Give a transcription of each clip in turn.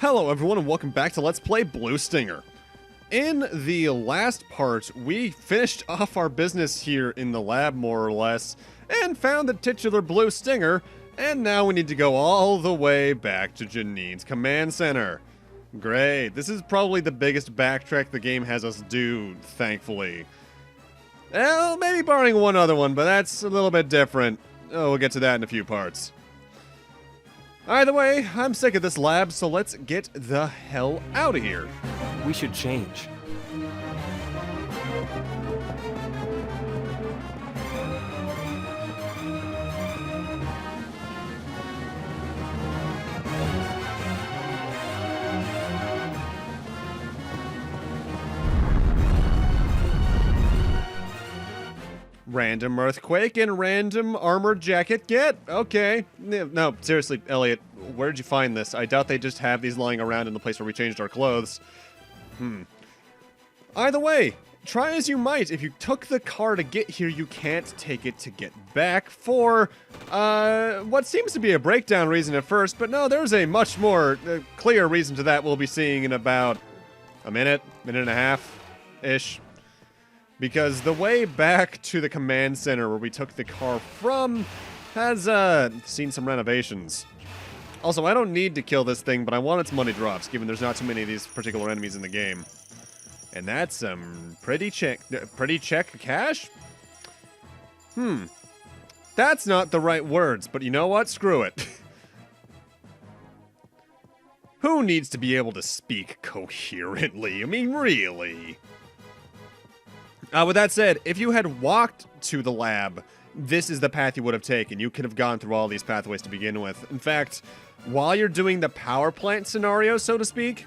Hello everyone and welcome back to Let's Play Blue Stinger. In the last part, we finished off our business here in the lab more or less, and found the titular Blue Stinger, and now we need to go all the way back to Janine's command center. Great, this is probably the biggest backtrack the game has us do, thankfully. Well, maybe barring one other one, but that's a little bit different. Oh, we'll get to that in a few parts. Either way, I'm sick of this lab, so let's get the hell out of here. We should change. Random earthquake and random armored jacket get? Okay. No, seriously, Elliot, where did you find this? I doubt they just have these lying around in the place where we changed our clothes. Either way, try as you might, if you took the car to get here, you can't take it to get back for, what seems to be a breakdown reason at first, but no, there's a much more clear reason to that we'll be seeing in about a minute and a half-ish. Because the way back to the command center where we took the car from has, seen some renovations. Also, I don't need to kill this thing, but I want its money drops, given there's not too many of these particular enemies in the game. And that's some pretty check cash? That's not the right words, but you know what? Screw it. Who needs to be able to speak coherently? I mean, really? With that said, if you had walked to the lab, this is the path you would have taken. You could have gone through all these pathways to begin with. In fact, while you're doing the power plant scenario, so to speak,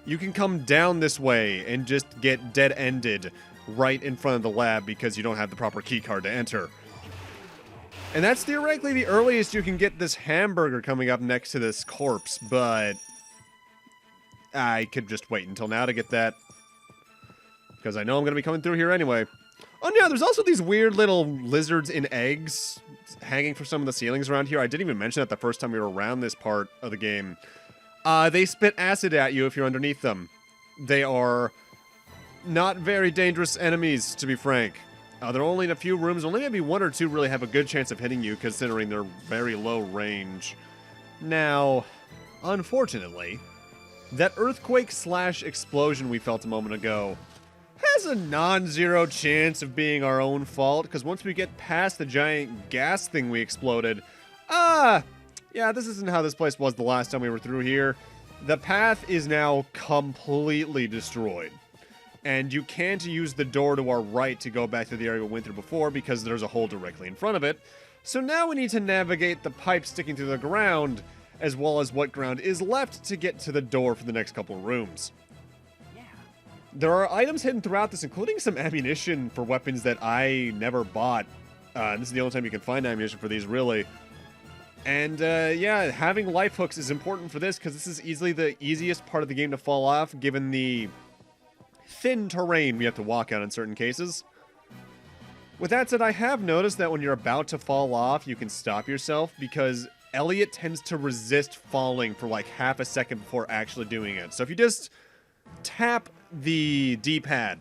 you can come down this way and just get dead-ended right in front of the lab because you don't have the proper keycard to enter. And that's theoretically the earliest you can get this hamburger coming up next to this corpse, but I could just wait until now to get that. Because I know I'm going to be coming through here anyway. Oh yeah, there's also these weird little lizards in eggs hanging from some of the ceilings around here. I didn't even mention that the first time we were around this part of the game. They spit acid at you if you're underneath them. They are not very dangerous enemies, to be frank. They're only in a few rooms. Only maybe one or two really have a good chance of hitting you, considering their very low range. Now, unfortunately, that earthquake/explosion we felt a moment ago has a non-zero chance of being our own fault, because once we get past the giant gas thing we exploded, yeah, this isn't how this place was the last time we were through here. The path is now completely destroyed, and you can't use the door to our right to go back to the area we went through before because there's a hole directly in front of it. So now we need to navigate the pipe sticking through the ground, as well as what ground is left to get to the door for the next couple of rooms. There are items hidden throughout this, including some ammunition for weapons that I never bought. This is the only time you can find ammunition for these, really. And, yeah, having life hooks is important for this, because this is easily the easiest part of the game to fall off, given the thin terrain we have to walk on in certain cases. With that said, I have noticed that when you're about to fall off, you can stop yourself, because Elliot tends to resist falling for like half a second before actually doing it. So if you just tap the D-pad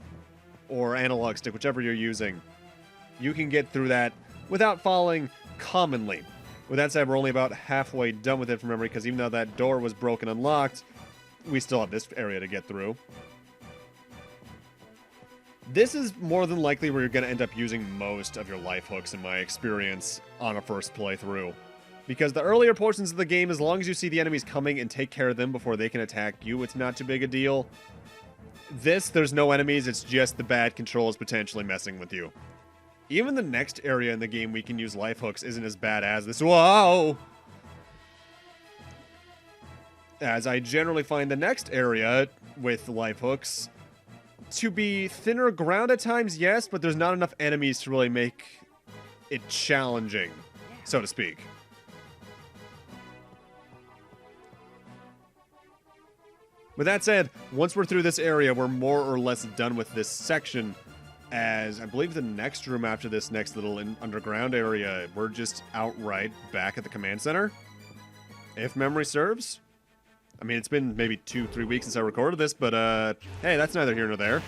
or analog stick, whichever you're using, you can get through that without falling commonly. With that said, we're only about halfway done with it from memory, because even though that door was broken and locked, we still have this area to get through. This is more than likely where you're going to end up using most of your life hooks, in my experience, on a first playthrough. Because the earlier portions of the game, as long as you see the enemies coming and take care of them before they can attack you, it's not too big a deal. This, there's no enemies, it's just the bad controls potentially messing with you. Even the next area in the game we can use life hooks isn't as bad as this. Whoa! As I generally find the next area with life hooks to be thinner ground at times, yes, but there's not enough enemies to really make it challenging, so to speak. With that said, once we're through this area, we're more or less done with this section, as I believe the next room after this next little underground area, we're just outright back at the command center, if memory serves. I mean, it's been maybe 2-3 weeks since I recorded this, but hey, that's neither here nor there.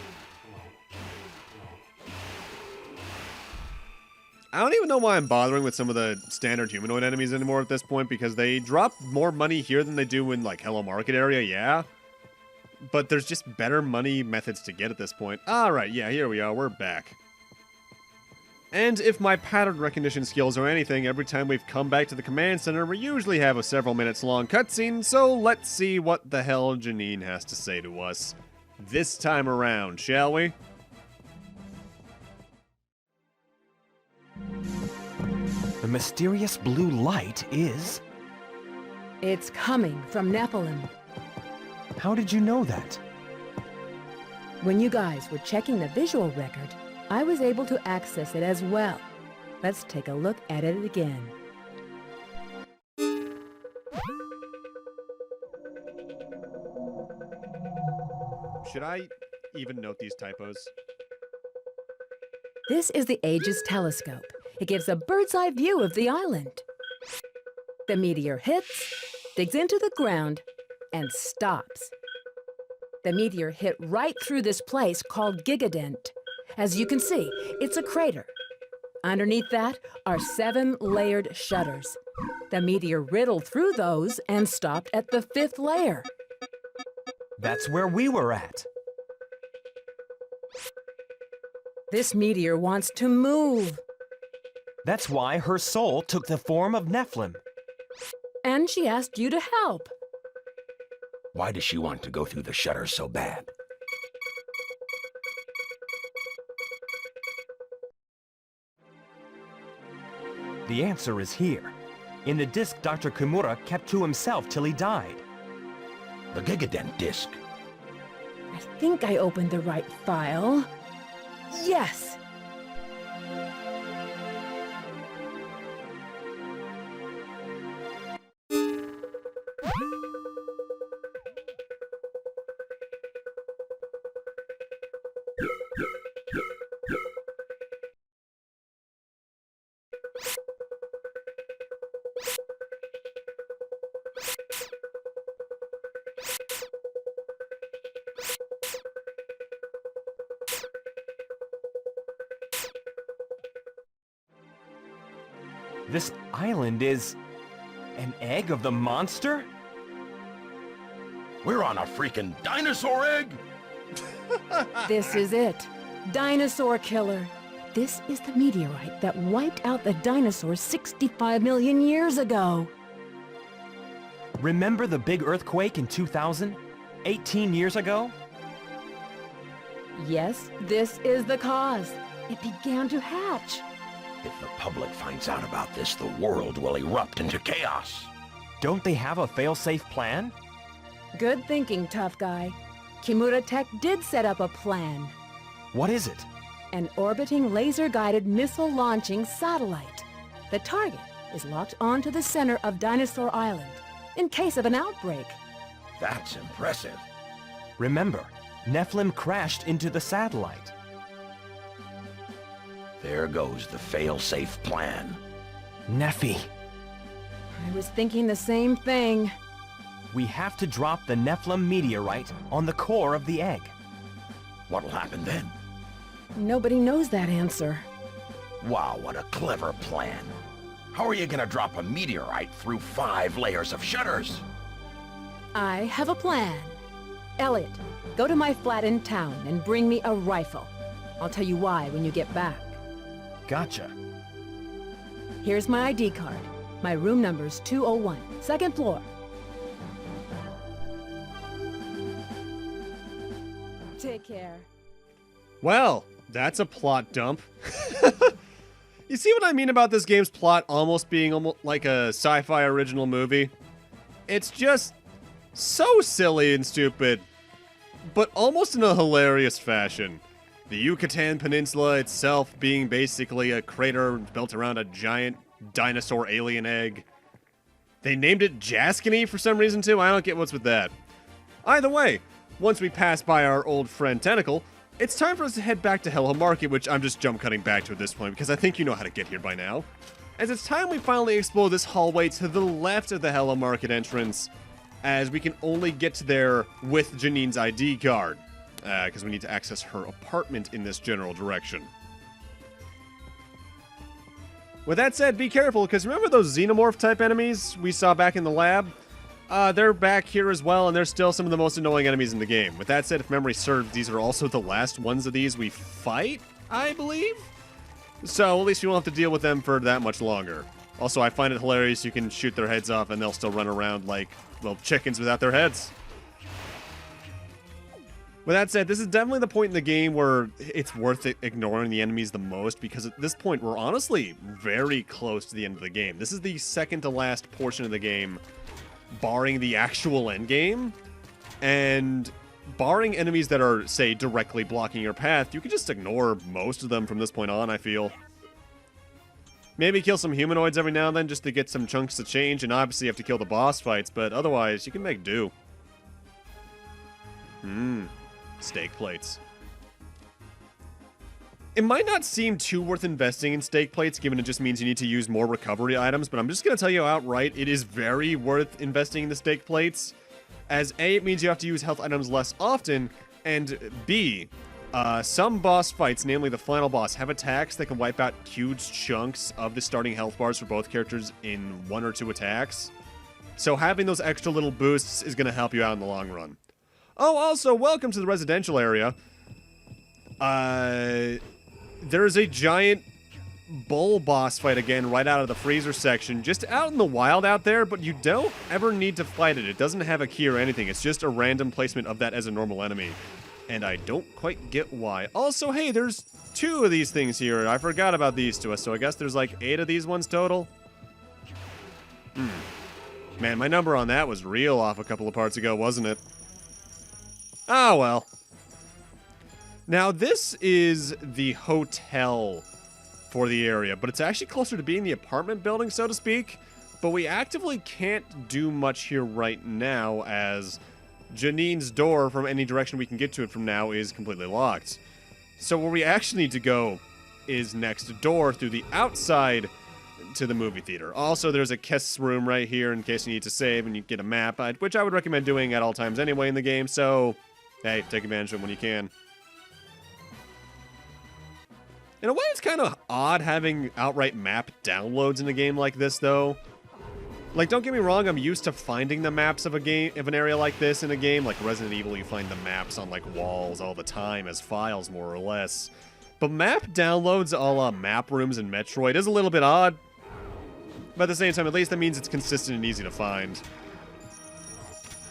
I don't even know why I'm bothering with some of the standard humanoid enemies anymore at this point, because they drop more money here than they do in, like, Hello Market area, yeah. But there's just better money methods to get at this point. Alright, yeah, here we are, we're back. And if my pattern recognition skills are anything, every time we've come back to the command center, we usually have a several minutes long cutscene, so let's see what the hell Janine has to say to us this time around, shall we? The mysterious blue light is... It's coming from Nephilim. How did you know that? When you guys were checking the visual record, I was able to access it as well. Let's take a look at it again. Should I even note these typos? This is the Aegis telescope. It gives a bird's-eye view of the island. The meteor hits, digs into the ground, and stops. The meteor hit right through this place called Gigadent. As you can see, it's a crater. Underneath that are 7 layered shutters. The meteor riddled through those and stopped at the 5th layer. That's where we were at. This meteor wants to move. That's why her soul took the form of Nephilim. And she asked you to help. Why does she want to go through the shutters so bad? The answer is here. In the disc Dr. Kimura kept to himself till he died. The Gigadent disc. I think I opened the right file. Yes! This island is... an egg of the monster? We're on a freaking dinosaur egg! This is it. Dinosaur killer. This is the meteorite that wiped out the dinosaurs 65 million years ago. Remember the big earthquake in 2000? 18 years ago? Yes, this is the cause. It began to hatch. If the public finds out about this, the world will erupt into chaos. Don't they have a fail-safe plan? Good thinking, tough guy. Kimura Tech did set up a plan. What is it? An orbiting laser-guided missile-launching satellite. The target is locked onto the center of Dinosaur Island in case of an outbreak. That's impressive. Remember, Nephilim crashed into the satellite. There goes the fail-safe plan. Nephi, I was thinking the same thing. we have to drop the Nephilim meteorite on the core of the egg. What'll happen then? Nobody knows that answer. Wow, what a clever plan. How are you gonna drop a meteorite through 5 layers of shutters? I have a plan. Elliot, go to my flat in town and bring me a rifle. I'll tell you why when you get back. Gotcha. Here's my ID card. My room number's 201, 2nd floor. Take care. Well, that's a plot dump. You see what I mean about this game's plot almost being like a sci-fi original movie? It's just so silly and stupid, but almost in a hilarious fashion. The Yucatan Peninsula itself being basically a crater built around a giant dinosaur alien egg. They named it Jaskany for some reason too. I don't get what's with that. Either way, once we pass by our old friend Tentacle, it's time for us to head back to Hello Market, which I'm just jump cutting back to at this point because I think you know how to get here by now. As it's time we finally explore this hallway to the left of the Hello Market entrance. as we can only get there with Janine's ID card, because we need to access her apartment in this general direction. With that said, be careful, because remember those xenomorph-type enemies we saw back in the lab? They're back here as well, and they're still some of the most annoying enemies in the game. With that said, if memory serves, these are also the last ones of these we fight, I believe? So, at least we won't have to deal with them for that much longer. Also, I find it hilarious you can shoot their heads off and they'll still run around like, well, chickens without their heads. With that said, this is definitely the point in the game where it's worth ignoring the enemies the most, because at this point, we're honestly very close to the end of the game. This is the second to last portion of the game, barring the actual end game. And barring enemies that are, say, directly blocking your path, you can just ignore most of them from this point on, I feel. Maybe kill some humanoids every now and then just to get some chunks of change, and obviously you have to kill the boss fights, but otherwise, you can make do. Steak plates. It might not seem too worth investing in steak plates, given it just means you need to use more recovery items, but I'm just going to tell you outright, it is very worth investing in the steak plates, as A, it means you have to use health items less often, and B, some boss fights, namely the final boss, have attacks that can wipe out huge chunks of the starting health bars for both characters in 1 or 2 attacks. So having those extra little boosts is going to help you out in the long run. Oh, also, welcome to the residential area. There's a giant bull boss fight again right out of the freezer section, just out in the wild out there, but you don't ever need to fight it. It doesn't have a key or anything. It's just a random placement of that as a normal enemy. And I don't quite get why. Also, hey, there's 2 of these things here. I forgot about these 2, so I guess there's like 8 of these ones total. Man, my number on that was real off a couple of parts ago, wasn't it? Ah, well. Now, this is the hotel for the area, but it's actually closer to being the apartment building, so to speak. But we actively can't do much here right now, as Janine's door from any direction we can get to it from now is completely locked. So where we actually need to go is next door through the outside to the movie theater. Also, there's a guest room right here in case you need to save and you get a map, which I would recommend doing at all times anyway in the game, so hey, take advantage of it when you can. In a way, it's kind of odd having outright map downloads in a game like this, though. Like, don't get me wrong, I'm used to finding the maps of an area like this in a game. Like Resident Evil, you find the maps on, like, walls all the time as files, more or less. But map downloads a la map rooms in Metroid is a little bit odd. But at the same time, at least that means it's consistent and easy to find.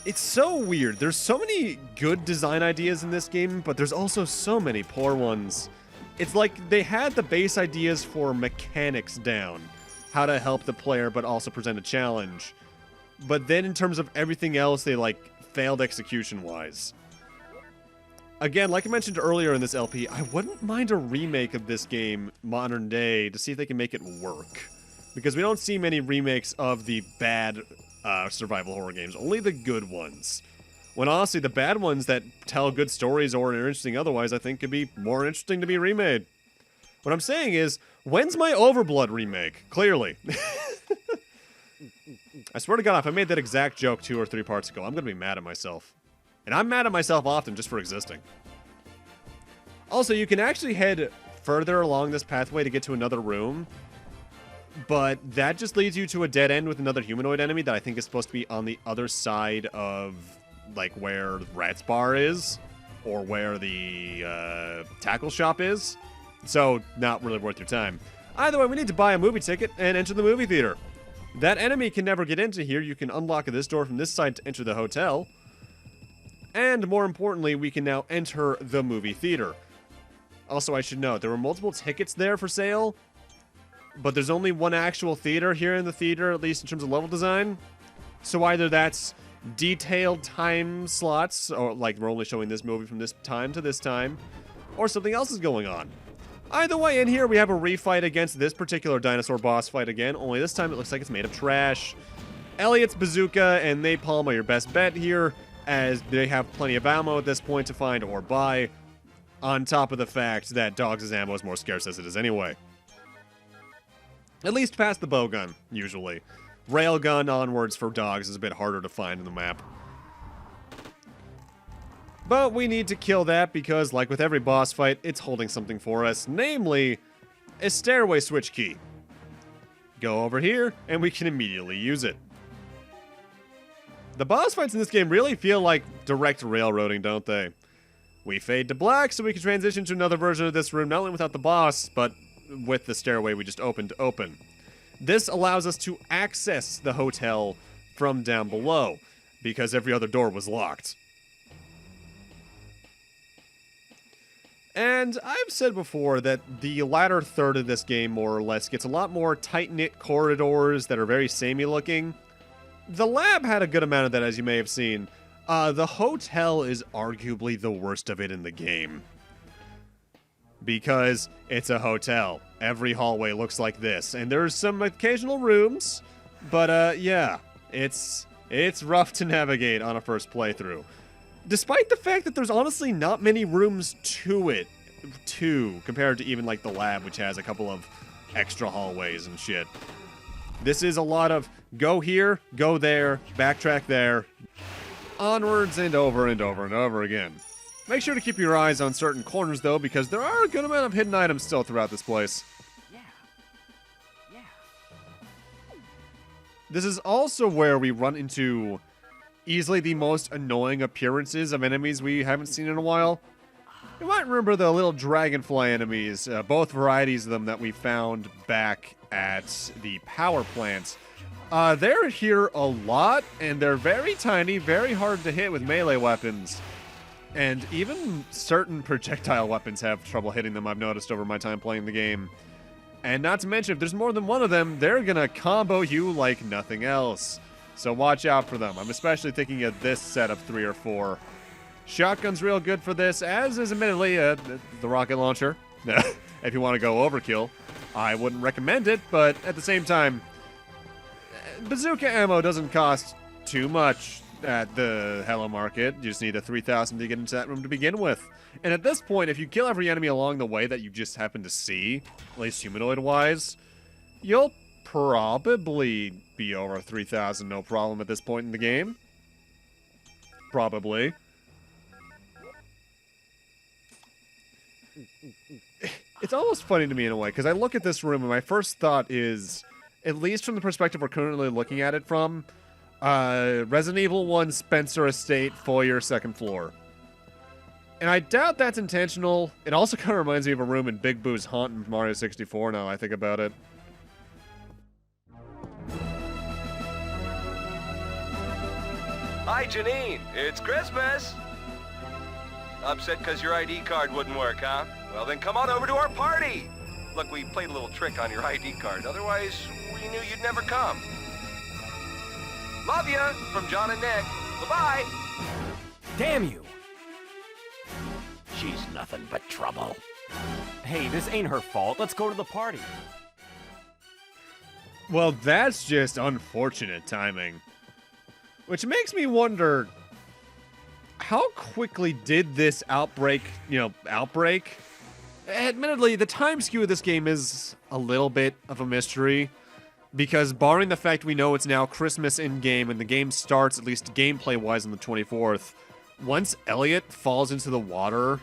It's so weird. There's so many good design ideas in this game, but there's also so many poor ones. It's like they had the base ideas for mechanics down. How to help the player, but also present a challenge. But then in terms of everything else, they, like, failed execution-wise. Again, like I mentioned earlier in this LP, I wouldn't mind a remake of this game, modern day, to see if they can make it work. Because we don't see many remakes of the bad survival horror games, only the good ones. When honestly, the bad ones that tell good stories or are interesting otherwise, I think could be more interesting to be remade. What I'm saying is, when's my Overblood remake? Clearly. I swear to God, if I made that exact joke 2 or 3 parts ago, I'm going to be mad at myself. And I'm mad at myself often just for existing. Also, you can actually head further along this pathway to get to another room. But that just leads you to a dead end with another humanoid enemy that I think is supposed to be on the other side of, like, where Rat's Bar is. Or where the tackle shop is. So, not really worth your time. Either way, we need to buy a movie ticket and enter the movie theater. That enemy can never get into here. You can unlock this door from this side to enter the hotel. And more importantly, we can now enter the movie theater. Also, I should note, there were multiple tickets there for sale. But there's only one actual theater here in the theater, at least in terms of level design. So either that's detailed time slots, or like we're only showing this movie from this time to this time, or something else is going on. Either way, in here we have a refight against this particular dinosaur boss fight again, only this time it looks like it's made of trash. Elliot's bazooka and napalm are your best bet here, as they have plenty of ammo at this point to find or buy, on top of the fact that Dogs' ammo is more scarce as it is anyway. At least past the bowgun, usually. Railgun onwards for dogs is a bit harder to find in the map. But we need to kill that because, like with every boss fight, it's holding something for us, namely a stairway switch key. Go over here, and we can immediately use it. The boss fights in this game really feel like direct railroading, don't they? We fade to black so we can transition to another version of this room, not only without the boss, but with the stairway we just opened to open. This allows us to access the hotel from down below, because every other door was locked. And I've said before that the latter third of this game, more or less, gets a lot more tight-knit corridors that are very samey looking. The lab had a good amount of that, as you may have seen. The hotel is arguably the worst of it in the game. Because it's a hotel. Every hallway looks like this. And there's some occasional rooms, but yeah, it's rough to navigate on a first playthrough. Despite the fact that there's honestly not many rooms to it, compared to even like the lab, which has a couple of extra hallways and shit. This is a lot of go here, go there, backtrack there, onwards and over and over and over again. Make sure to keep your eyes on certain corners though, because there are a good amount of hidden items still throughout this place. Yeah. This is also where we run into easily the most annoying appearances of enemies we haven't seen in a while. You might remember the little dragonfly enemies, both varieties of them that we found back at the power plant. They're here a lot, and they're very tiny, very hard to hit with melee weapons. And even certain projectile weapons have trouble hitting them, I've noticed over my time playing the game. And not to mention, if there's more than one of them, they're gonna combo you like nothing else. So watch out for them. I'm especially thinking of this set of 3 or 4. Shotgun's real good for this, as is admittedly the rocket launcher. If you want to go overkill. I wouldn't recommend it, but at the same time, bazooka ammo doesn't cost too much at the Hello Market. You just need a 3,000 to get into that room to begin with. And at this point, if you kill every enemy along the way that you just happen to see, at least humanoid-wise, you'll probably be over 3,000 no problem at this point in the game. Probably. It's almost funny to me in a way, because I look at this room and my first thought is, at least from the perspective we're currently looking at it from, Resident Evil 1 Spencer Estate, foyer, second floor. And I doubt that's intentional. It also kind of reminds me of a room in Big Boo's Haunt in Mario 64 now I think about it. Hi, Janine. It's Christmas. Upset because your ID card wouldn't work, huh? Well, then come on over to our party. Look, we played a little trick on your ID card. Otherwise, we knew you'd never come. Love ya, from John and Nick. Bye-bye. Damn you! She's nothing but trouble. Hey, this ain't her fault. Let's go to the party. Well, that's just unfortunate timing. Which makes me wonder, how quickly did this outbreak? Admittedly, the time skew of this game is a little bit of a mystery, because barring the fact we know it's now Christmas in-game and the game starts, at least gameplay-wise, on the 24th, once Elliot falls into the water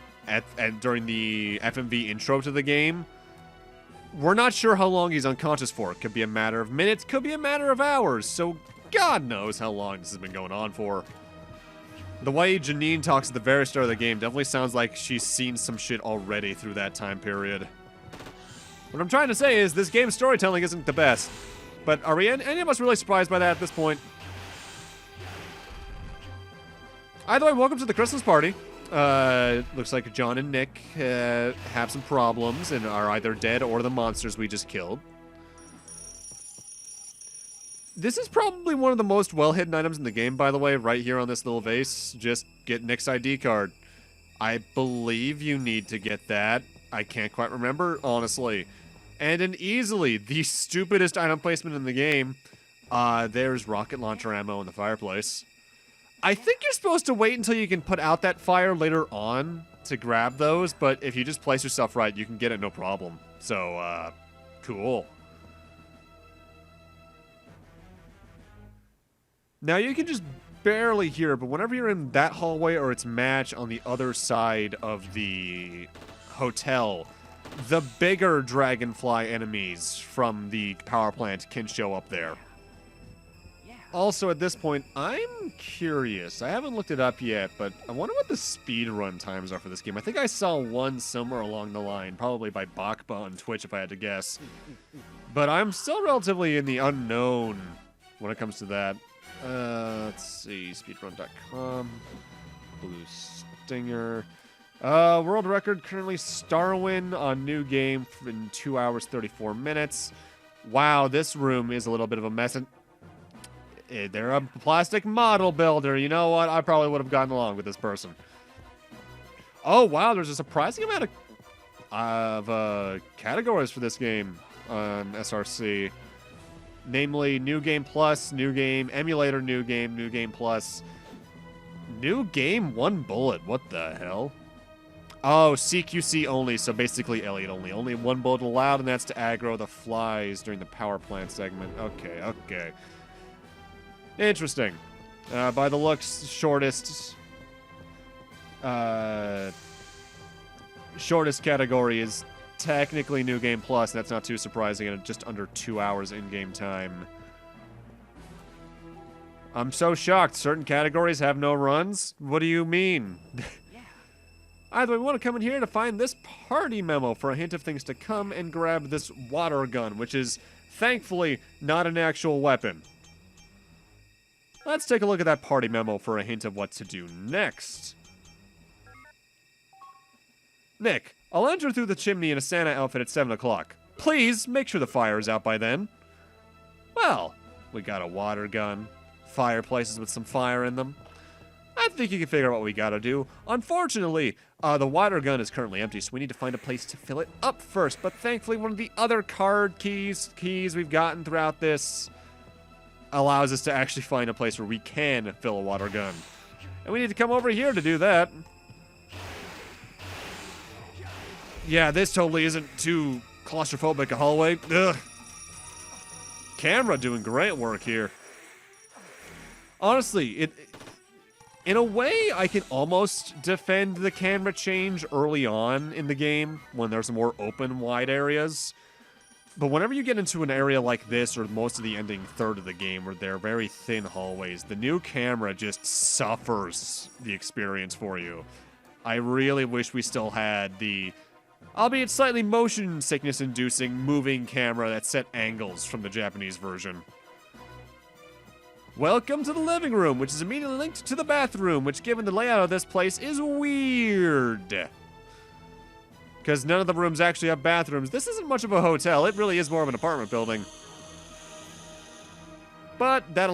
during the FMV intro to the game, we're not sure how long he's unconscious for. It could be a matter of minutes, could be a matter of hours, so God knows how long this has been going on for. The way Janine talks at the very start of the game definitely sounds like she's seen some shit already through that time period. What I'm trying to say is, this game's storytelling isn't the best. But are we any of us really surprised by that at this point? Either way, welcome to the Christmas party. Looks like John and Nick have some problems and are either dead or the monsters we just killed. This is probably one of the most well-hidden items in the game, by the way, right here on this little vase. Just get Nick's ID card. I believe you need to get that. I can't quite remember, honestly. And an easily the stupidest item placement in the game. There's rocket launcher ammo in the fireplace. I think you're supposed to wait until you can put out that fire later on to grab those, but if you just place yourself right, you can get it no problem. So, cool. Now, you can just barely hear it, but whenever you're in that hallway or its match on the other side of the hotel, the bigger dragonfly enemies from the power plant can show up there. Also, at this point, I'm curious. I haven't looked it up yet, but I wonder what the speed run times are for this game. I think I saw one somewhere along the line, probably by Bakba on Twitch if I had to guess. But I'm still relatively in the unknown when it comes to that. Let's see, speedrun.com, Blue Stinger. World record currently Starwin on new game in 2 hours 34 minutes. Wow, this room is a little bit of a mess. And they're a plastic model builder. You know what? I probably would have gotten along with this person. Oh, wow, there's a surprising amount of categories for this game on SRC. Namely, New Game Plus, New Game, Emulator New Game Plus. New Game, 1 bullet. What the hell? Oh, CQC only, so basically Elliot only. Only 1 bullet allowed, and that's to aggro the flies during the power plant segment. Okay. Interesting. By the looks, shortest category is technically New Game Plus. That's not too surprising, and just under 2 hours in-game time. I'm so shocked. Certain categories have no runs? What do you mean? Either way, we want to come in here to find this party memo for a hint of things to come and grab this water gun, which is, thankfully, not an actual weapon. Let's take a look at that party memo for a hint of what to do next. Nick, I'll enter through the chimney in a Santa outfit at 7 o'clock. Please, make sure the fire is out by then. Well, we got a water gun, fireplaces with some fire in them. I think you can figure out what we gotta do. Unfortunately, the water gun is currently empty, so we need to find a place to fill it up first. But thankfully, one of the other card keys we've gotten throughout this allows us to actually find a place where we can fill a water gun. And we need to come over here to do that. Yeah, this totally isn't too claustrophobic a hallway. Ugh. Camera doing great work here. Honestly, in a way, I can almost defend the camera change early on in the game when there's more open, wide areas. But whenever you get into an area like this, or most of the ending third of the game, where they're very thin hallways, the new camera just suffers the experience for you. I really wish we still had the, albeit slightly motion sickness-inducing, moving camera that set angles from the Japanese version. Welcome to the living room, which is immediately linked to the bathroom, which, given the layout of this place, is weird. Because none of the rooms actually have bathrooms. This isn't much of a hotel. It really is more of an apartment building. But that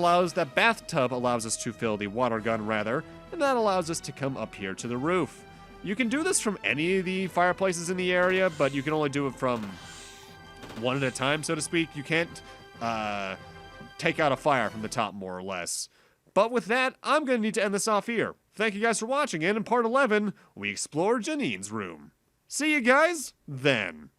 bathtub allows us to fill the water gun, rather, and that allows us to come up here to the roof. You can do this from any of the fireplaces in the area, but you can only do it from one at a time, so to speak. You can't take out a fire from the top, more or less. But with that, I'm going to need to end this off here. Thank you guys for watching, and in part 11, we explore Janine's room. See you guys then.